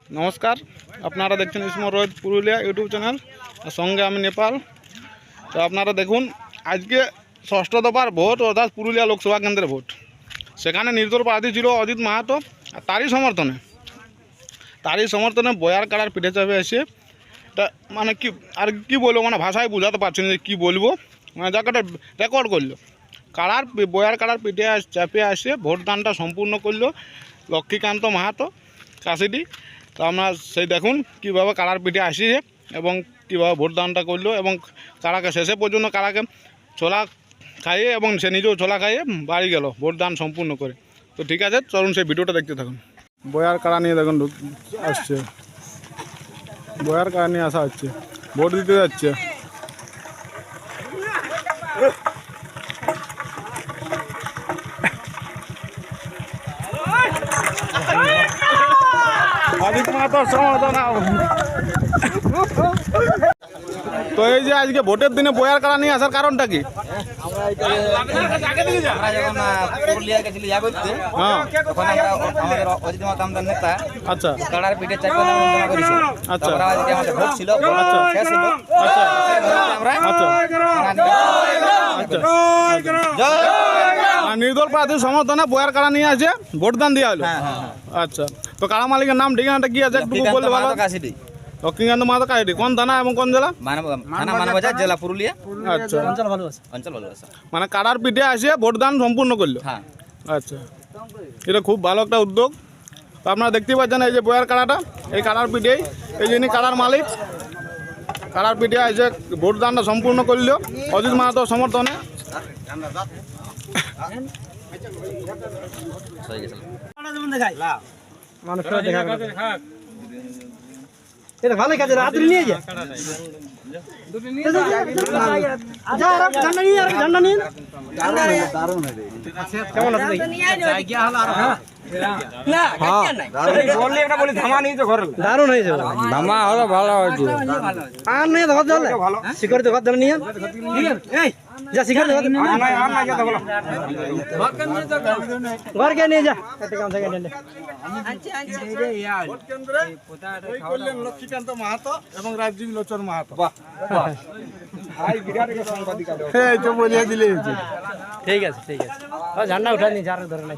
নমস্কার, আপনারা দেখছেন ইসমর রোহিত পুরুলিয়া ইউটিউব চ্যানেল, আর সঙ্গে আমি নেপাল। তো আপনারা দেখুন, আজকে ষষ্ঠ দফার ভোট অর্থাৎ পুরুলিয়া লোকসভা কেন্দ্রের ভোট। সেখানে নির্দল প্রার্থী ছিল অজিত মাহাতো। আর তারই সমর্থনে বয়ার কাড়ার পিঠে চাপে এসে এটা মানে কি বলবো, মানে ভাষায় বোঝাতে পারছি না যে কী বলবো। মানে যাকে রেকর্ড করলো, বয়ার কাড়ার পিঠে চাপে আসে ভোটদানটা সম্পূর্ণ করলো লক্ষ্মীকান্ত মাহাতো কাশিডি। তো আমরা সেই দেখুন কীভাবে কাড়ার পিঠে আসিছে এবং কীভাবে ভোটদানটা করলো, এবং কাড়াকে শেষে পর্যন্ত কাড়াকে ছোলা খাইয়ে এবং সে নিজেও ছোলা খাইয়ে বাড়ি গেল ভোটদান সম্পূর্ণ করে। তো ঠিক আছে, চলুন সেই ভিডিওটা দেখতে থাকুন। বয়ার কাড়া নিয়ে দেখুন আসছে, বয়ার কাড়া নিয়ে আসা হচ্ছে, ভোট দিতে যাচ্ছে। তো এই যে আজকে ভোটের দিনে বয়ার কাড়া নিয়ে আসার কারণটা কি? আচ্ছা, কাড়ার পিঠে চাপে জমা করেছি। আচ্ছা, আজকে আমাদের ভোট ছিল, আচ্ছা, শেষ হলো। আচ্ছা, আমরা আচ্ছা, নির্দল প্রার্থীর সমর্থনে বয়ার কাড়া নিয়ে আসে ভোটদান দেওয়া হলো। আচ্ছা, তো কাড়া মালিকের নাম ঠিকানাটা কি আছে একটু বললে ভালো। লক্ষ্মীকান্ত মাহাতো কাশিডি। কোন থানা এবং কোন জেলা? মানবাজার, জেলা পুরুলিয়া। আচ্ছা, অঞ্চল ভালোবাসা। মানে কাড়ার পিঠে আসে ভোটদান সম্পূর্ণ করলো। হ্যাঁ, আচ্ছা, এটা খুব ভালো একটা উদ্যোগ। তো আপনারা দেখতেই পাচ্ছেন এই যে বয়ার কাড়াটা, এই কাড়ার পিঠেই এই যিনি কাড়ার মালিক, কাড়ার পিঠে এসে ভোটদানটা সম্পূর্ণ করল অজিত মাহাতোর সমর্থনে। এটা ভালো কাজে রাত নিয়ে যা ঝান্ডা নিয়ে কেমন আছে দারুণ হয়েছে, ধামা হলো ভালো হয়েছে। আর নেই ধর ধরলে শিকারি তো ঘর ধরে নিয়ে যা, শিকারি ঘর কে নিয়ে যা। লক্ষ্মীকান্ত মাহাতো এবং রাজীব লোচন মাহাতো। ঠিক আছে, ঠিক আছে, ঝান্ডা উঠা নি, যার ধরে নাই।